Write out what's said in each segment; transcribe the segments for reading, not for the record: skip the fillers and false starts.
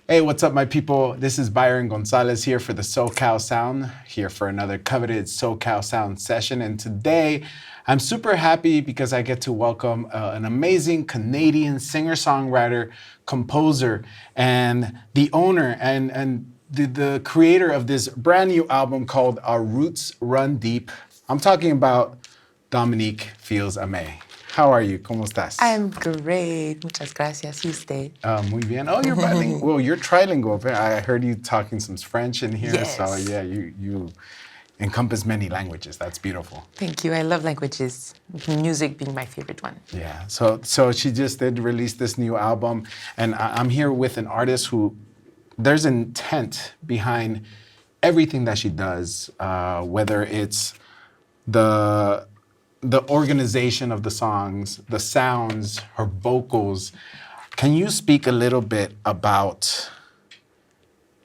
Hey, what's up, my people? This is Byron Gonzalez here for the SoCal Sound, here for another coveted SoCal Sound session. And today, I'm super happy because I get to welcome an amazing Canadian singer-songwriter, composer, and the owner and the creator of this brand new album called Our Roots Run Deep. I'm talking about Dominique Fields Amé. How are you? ¿Cómo estás? I'm great. Muchas gracias. ¿Y usted? Muy bien. Oh, you're bilingual. Well, you're trilingual. I heard you talking some French in here. Yes. So yeah, you encompass many languages. That's beautiful. Thank you. I love languages. Music being my favorite one. Yeah. So she just did release this new album, and I'm here with an artist who there's intent behind everything that she does, whether it's the organization of the songs, the sounds, her vocals. Can you speak a little bit about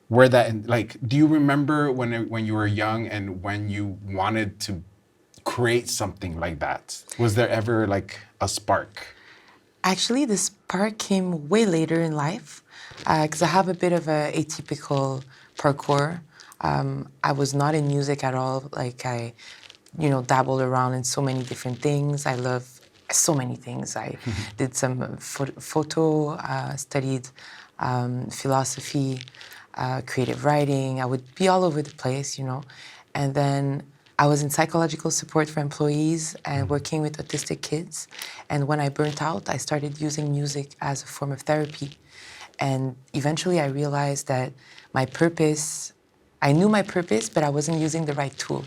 where that, like, do you remember when you were young and when you wanted to create something like that? Was there ever like a spark? Actually, the spark came way later in life because I have a bit of a atypical parkour. I was not in music at all. Like I dabbled around in so many different things. I love so many things. I did some photo, studied philosophy, creative writing. I would be all over the place, And then I was in psychological support for employees and working with autistic kids. And when I burnt out, I started using music as a form of therapy. And eventually I realized that I knew my purpose, but I wasn't using the right tool.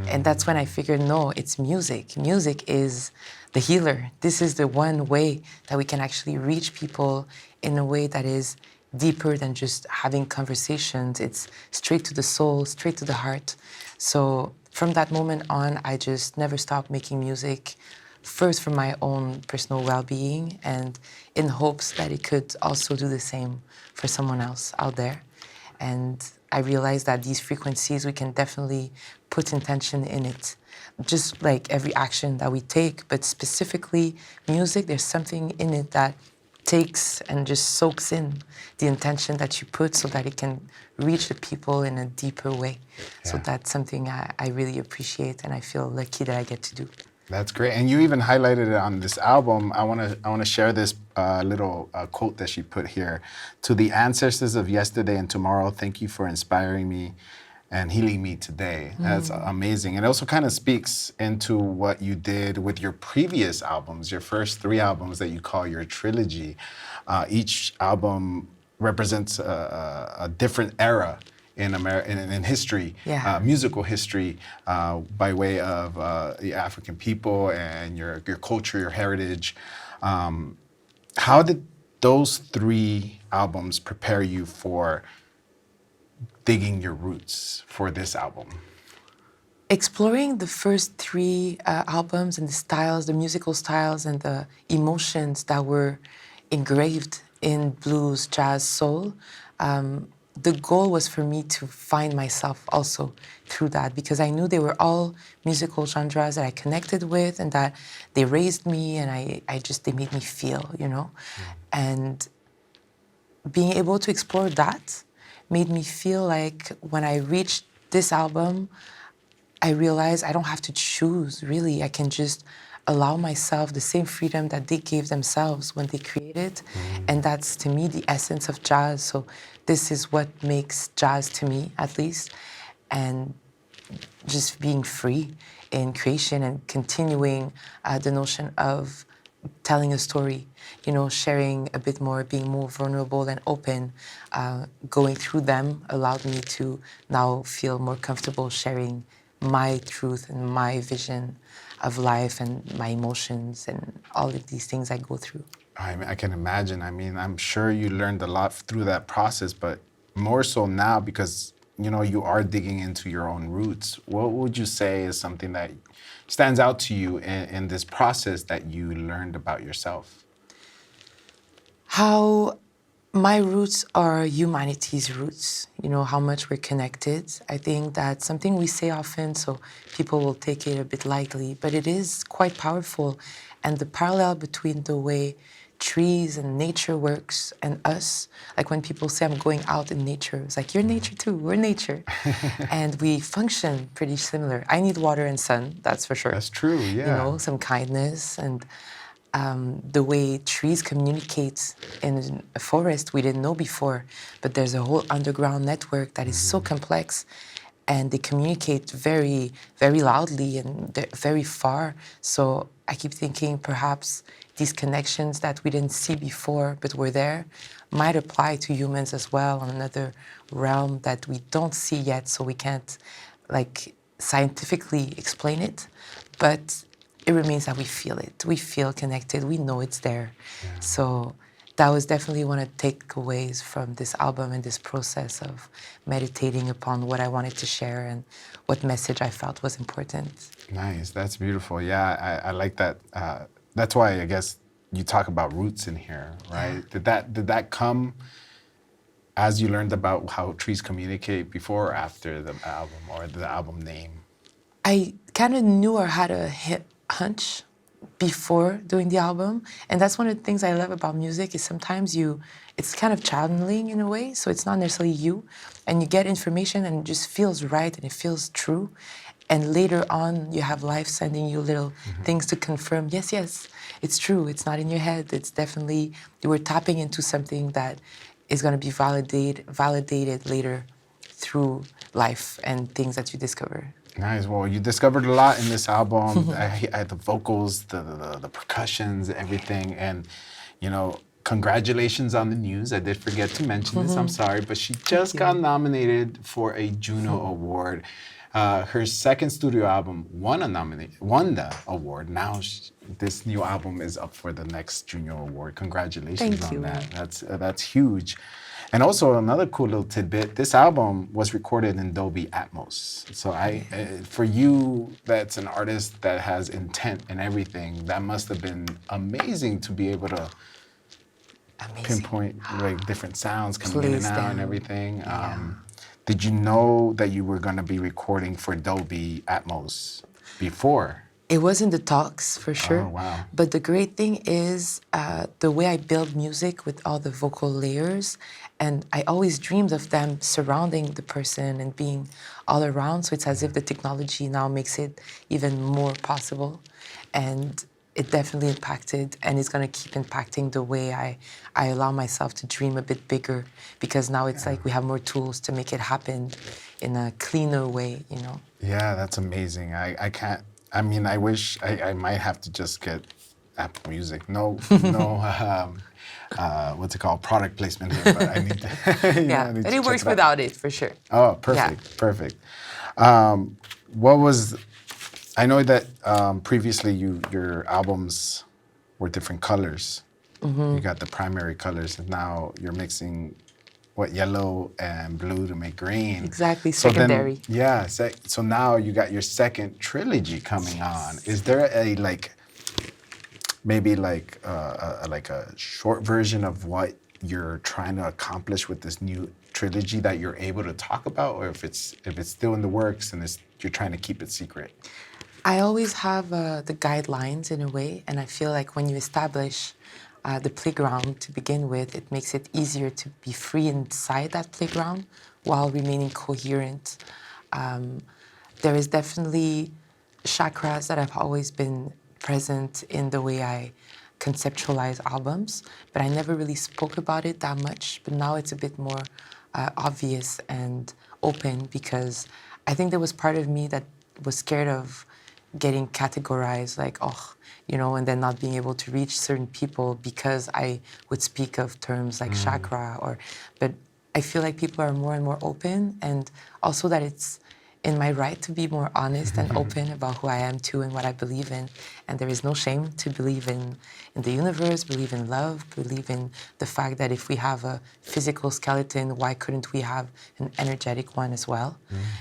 And that's when I figured, no, it's music. Music is the healer. This is the one way that we can actually reach people in a way that is deeper than just having conversations. It's straight to the soul, straight to the heart. So from that moment on, I just never stopped making music, first for my own personal well-being and in hopes that it could also do the same for someone else out there. And I realized that these frequencies, we can definitely put intention in it, just like every action that we take. But specifically, music, there's something in it that takes and just soaks in the intention that you put so that it can reach the people in a deeper way. Yeah. So that's something I really appreciate, and I feel lucky that I get to do. That's great, and you even highlighted it on this album. I want to share this little quote that she put here: "To the ancestors of yesterday and tomorrow, thank you for inspiring me and healing me today." That's amazing, and it also kind of speaks into what you did with your previous albums, your first 3 albums that you call your trilogy. Each album represents a different era in history, yeah. Musical history, by way of the African people and your culture, your heritage. How did those 3 albums prepare you for digging your roots for this album? Exploring the first 3 albums and the styles, the musical styles and the emotions that were engraved in blues, jazz, soul, the goal was for me to find myself also through that, because I knew they were all musical genres that I connected with and that they raised me and they made me feel, And being able to explore that made me feel like when I reached this album, I realized I don't have to choose, really. I can just allow myself the same freedom that they gave themselves when they created. And that's, to me, the essence of jazz. So this is what makes jazz to me, at least. And just being free in creation and continuing the notion of telling a story, sharing a bit more, being more vulnerable and open, going through them allowed me to now feel more comfortable sharing my truth and my vision of life and my emotions and all of these things I go through. I can imagine. I mean, I'm sure you learned a lot through that process, but more so now because, you are digging into your own roots. What would you say is something that stands out to you in this process that you learned about yourself? How my roots are humanity's roots, how much we're connected. I think that's something we say often, so people will take it a bit lightly, but it is quite powerful. And the parallel between the way trees and nature works and us. Like when people say I'm going out in nature, it's like you're nature too, we're nature. And we function pretty similar. I need water and sun, that's for sure. That's true, You yeah. know, some kindness and the way trees communicate in a forest we didn't know before, but there's a whole underground network that is so complex and they communicate very, very loudly and they're very far. So I keep thinking perhaps these connections that we didn't see before but were there might apply to humans as well on another realm that we don't see yet, so we can't like scientifically explain it. But it remains that we feel it. We feel connected. We know it's there. Yeah. So that was definitely one of the takeaways from this album and this process of meditating upon what I wanted to share and what message I felt was important. Nice. That's beautiful. Yeah, I like that. That's why I guess you talk about roots in here, right? Yeah. Did that come as you learned about how trees communicate before or after the album or the album name? I kind of knew or had a hunch before doing the album, and that's one of the things I love about music is sometimes it's kind of channeling in a way, so it's not necessarily you, and you get information and it just feels right and it feels true, and later on you have life sending you little things to confirm, yes, it's true, it's not in your head, it's definitely, you were tapping into something that is going to be validated later through life and things that you discover. Nice. Well, you discovered a lot in this album. I the vocals, the percussions, everything, and you know, congratulations on the news. I did forget to mention this. I'm sorry, but she just got nominated for a Juno Award. Her second studio album won the award. Now this new album is up for the next Juno Award. Congratulations Thank on you. that. That's huge. And also another cool little tidbit, this album was recorded in Dolby Atmos. So for you, that's an artist that has intent and everything, that must have been amazing to be able to pinpoint like different sounds coming in and out and everything. Did you know that you were going to be recording for Dolby Atmos before? It was in the talks for sure. Oh, wow. But the great thing is the way I build music with all the vocal layers, and I always dreamed of them surrounding the person and being all around. So it's as if the technology now makes it even more possible. And it definitely impacted, and it's going to keep impacting the way I allow myself to dream a bit bigger, because now it's like we have more tools to make it happen in a cleaner way, you know? Yeah, that's amazing. I can't. I mean, I wish I might have to just get Apple Music. No, what's it called? Product placement here, but I need to. Yeah, but it works without it for sure. Oh, perfect, perfect. What was? I know that previously your albums were different colors. You got the primary colors, and now you're mixing yellow and blue to make green. Exactly, So then- secondary. yeah. So now you got your second trilogy coming on. Is there a maybe a short version of what you're trying to accomplish with this new trilogy that you're able to talk about, or if it's still in the works and you're trying to keep it secret? I always have the guidelines in a way, and I feel like when you establish the playground to begin with, it makes it easier to be free inside that playground while remaining coherent. There is definitely chakras that have always been present in the way I conceptualize albums, but I never really spoke about it that much. But now it's a bit more obvious and open, because I think there was part of me that was scared of getting categorized, like, and then not being able to reach certain people because I would speak of terms like chakra but I feel like people are more and more open, and also that it's in my right to be more honest and open about who I am too and what I believe in. And there is no shame to believe in the universe, believe in love, believe in the fact that if we have a physical skeleton, why couldn't we have an energetic one as well?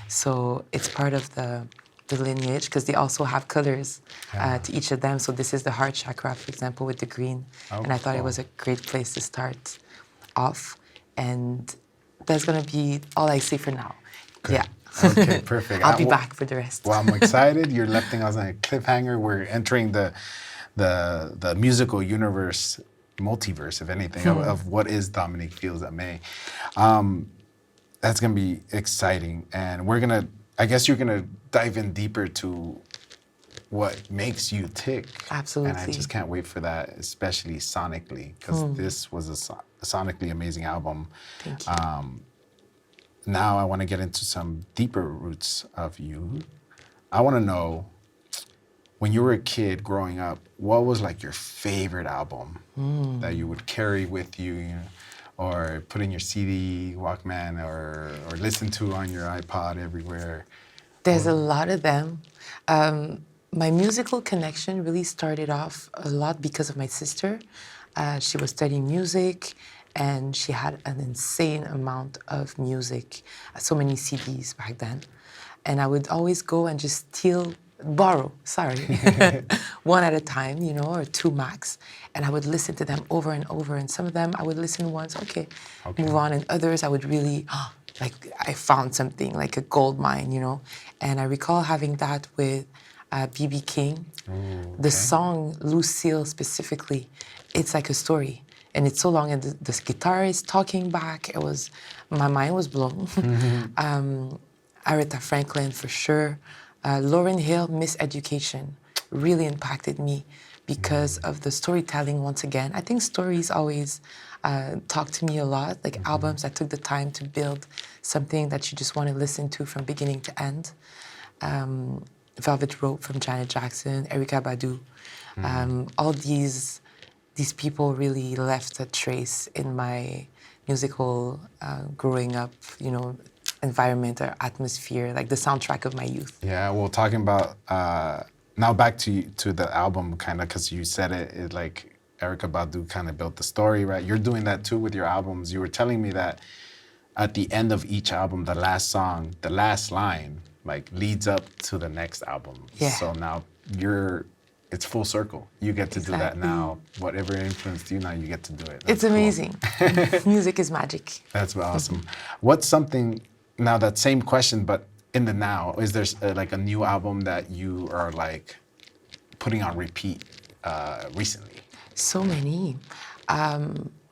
So it's part of the lineage, because they also have colors to each of them. So this is the heart chakra, for example, with the green. And I thought it was a great place to start off. And that's going to be all I say for now. Good. Yeah. Okay, perfect. I'll be back for the rest. Well, I'm excited. You're lifting us on a cliffhanger. We're entering the musical universe multiverse, if anything, of what is Dominique Fields at May. That's gonna be exciting, and I guess you're gonna dive in deeper to what makes you tick. Absolutely. And I just can't wait for that, especially sonically, because this was a sonically amazing album. Thank you. Now I want to get into some deeper roots of you. I want to know, when you were a kid growing up, what was like your favorite album that you would carry with you, or put in your CD, Walkman, or listen to on your iPod everywhere? There's a lot of them. My musical connection really started off a lot because of my sister. She was studying music, and she had an insane amount of music, so many CDs back then. And I would always go and just borrow, one at a time, or two max. And I would listen to them over and over. And some of them I would listen once, okay. Move on. And others I would really, like I found something, like a gold mine, And I recall having that with B.B. King. Ooh, The song Lucille specifically, it's like a story. And it's so long, and the guitar is talking back. My mind was blown. Aretha Franklin, for sure. Lauryn Hill, Miss Education, really impacted me because of the storytelling once again. I think stories always talk to me a lot, like albums that took the time to build something that you just want to listen to from beginning to end. Velvet Rope from Janet Jackson, Erykah Badu. All these people really left a trace in my musical growing up, environment or atmosphere, like the soundtrack of my youth. Yeah, well, talking about now back to the album, kind of, because you said it like Erykah Badu kind of built the story, right? You're doing that too with your albums. You were telling me that at the end of each album, the last song, the last line, like leads up to the next album. Yeah. So now it's full circle. You get to do that now. Whatever influenced you, now you get to do it. It's amazing. Music is magic. That's awesome. What's something, now that same question, but in the now, is there like a new album that you are like putting on repeat recently? So many.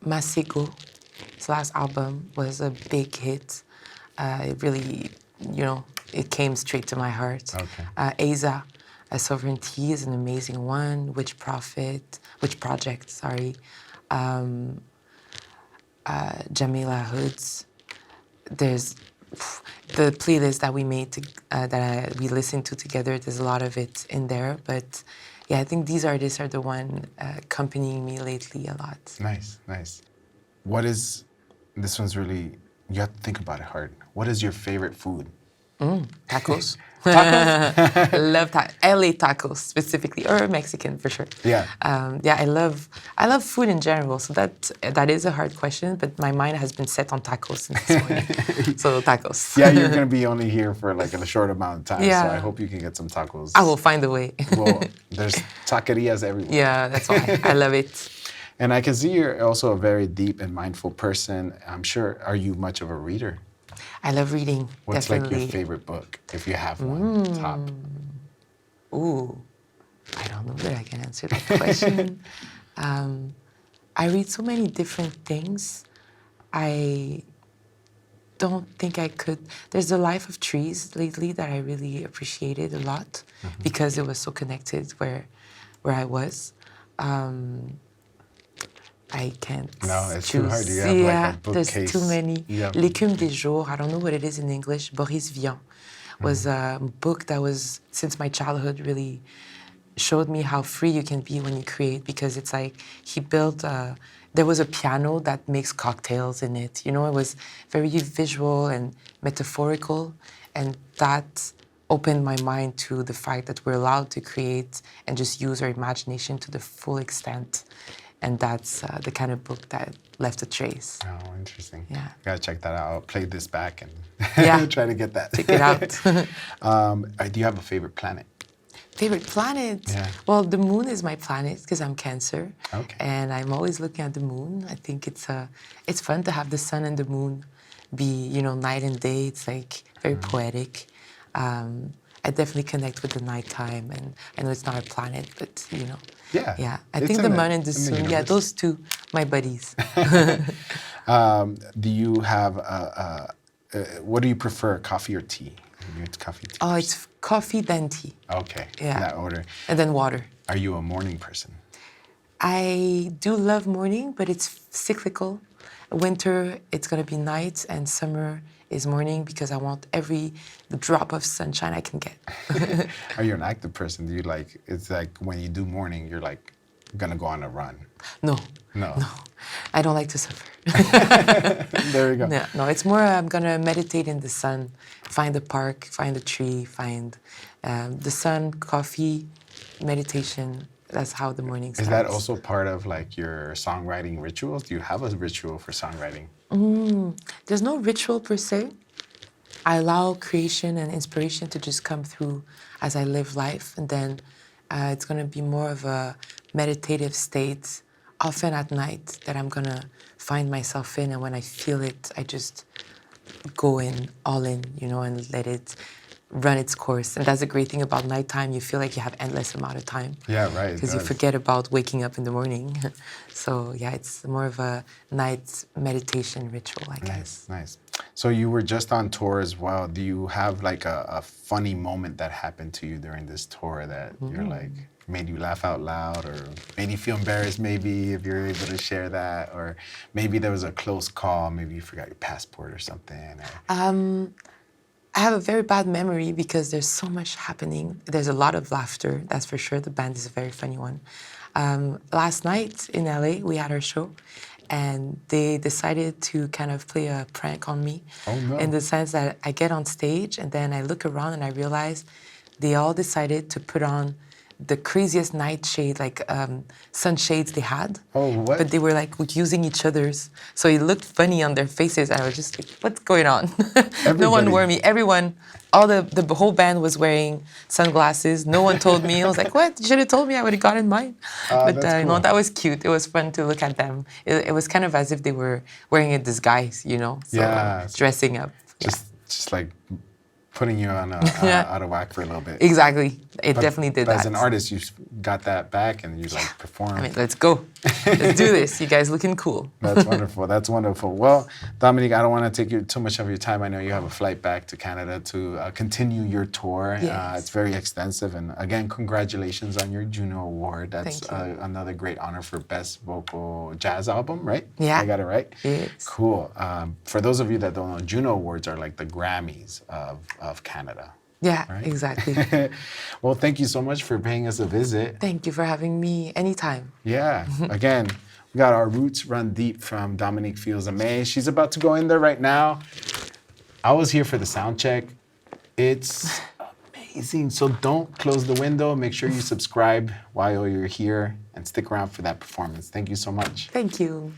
Masego, his last album, was a big hit. It really, it came straight to my heart. Okay. Aza, Sovereignty is an amazing one. Witch Project, sorry. Jamila Hoods. There's the playlist that we made, we listened to together. There's a lot of it in there, but yeah, I think these artists are the one accompanying me lately a lot. Nice. This one's really, you have to think about it hard. What is your favorite food? Tacos. Love LA tacos specifically, or Mexican for sure. Yeah. I love food in general. So that is a hard question, but my mind has been set on tacos since this morning. So tacos. Yeah, you're gonna be only here for like a short amount of time. Yeah. So I hope you can get some tacos. I will find a way. Well, there's taquerias everywhere. Yeah, that's why I love it. And I can see you're also a very deep and mindful person. I'm sure. Are you much of a reader? I love reading. What's definitely. like your favorite book, if you have one, top? Ooh, I don't know that I can answer that question. I read so many different things. I don't think I could. There's The Life of Trees lately that I really appreciated a lot because it was so connected where I was. I can't No, it's choose. too hard. You have like a bookcase. There's too many. L'écume des jours, I don't know what it is in English. Boris Vian was a book that was, since my childhood, really showed me how free you can be when you create, because it's like he built, there was a piano that makes cocktails in it. It was very visual and metaphorical, and that opened my mind to the fact that we're allowed to create and just use our imagination to the full extent. And that's the kind of book that left a trace. Oh, interesting. Yeah. Gotta check that out. I'll play this back and Yeah. try to get that. Check it out. Do you have a favorite planet? Favorite planet? Yeah. Well, the moon is my planet because I'm Cancer. Okay. And I'm always looking at the moon. I think it's fun to have the sun and the moon be, night and day. It's like very poetic. I definitely connect with the nighttime, and I know it's not a planet, but Yeah, yeah. I it's think in the the- moon and the in the sun, yeah, universe. those two, my buddies. Do you have what do you prefer, coffee or tea? You're a coffee tea Oh, person. it's coffee then tea, Okay, in yeah, that order. and then water. Are you a morning person? I do love morning, but it's cyclical. Winter, it's gonna be night, and summer is morning because I want every drop of sunshine I can get. Are you an active person? Do you like, it's like when you do morning, you're like gonna go on a run. No, No. no, I don't like to suffer. There we go. No, no, it's more I'm gonna meditate in the sun, find a park, find a tree, find the sun, coffee, meditation. That's how the morning starts. Is that also part of like your songwriting rituals? Do you have a ritual for songwriting? There's no ritual per se. I allow creation and inspiration to just come through as I live life, and then it's gonna be more of a meditative state, often at night, that I'm gonna find myself in, and when I feel it, I just go in, all in, and let it run its course. And that's the great thing about nighttime. You feel like you have endless amount of time. Yeah, right. it Because you does. forget about waking up in the morning. So yeah, it's more of a night meditation ritual, I guess. Nice, nice. So you were just on tour as well. Do you have like a funny moment that happened to you during this tour that you're like made you laugh out loud or made you feel embarrassed maybe if you're able to share that, or maybe there was a close call, maybe you forgot your passport or something. Or... I have a very bad memory because there's so much happening. There's a lot of laughter, that's for sure. The band is a very funny one. Last night in LA, we had our show, and they decided to kind of play a prank on me. Oh, no. In the sense that I get on stage and then I look around and I realize they all decided to put on the craziest nightshade, like sunshades they had. Oh, what? But they were like using each other's. So it looked funny on their faces. And I was just like, what's going on? No one Everybody. warned me. Everyone, all the whole band was wearing sunglasses. No one told me. I was like, what? You should have told me. I would have gotten mine. But that's cool. that was cute. It was fun to look at them. It was kind of as if they were wearing a disguise, So Yeah. dressing up. Just like putting you on Yeah. out of whack for a little bit. Exactly. It definitely did But that. as an artist, you got that back and you like performed. I mean, let's go. Let's do this. You guys looking cool. That's wonderful. That's wonderful. Well, Dominique, I don't want to take too much of your time. I know you have a flight back to Canada to continue your tour. Yes. It's very extensive. And again, congratulations on your Juno Award. That's Thank you. another great honor for Best Vocal Jazz Album, right? Yeah. I got it right? Yes. Cool. For those of you that don't know, Juno Awards are like the Grammys of Canada. Yeah, Right. exactly. Well, thank you so much for paying us a visit. Thank you for having me anytime. Yeah. Again, we got our roots run deep from Dominique Fields May. She's about to go in there right now. I was here for the sound check. It's amazing. So don't close the window. Make sure you subscribe while you're here and stick around for that performance. Thank you so much. Thank you.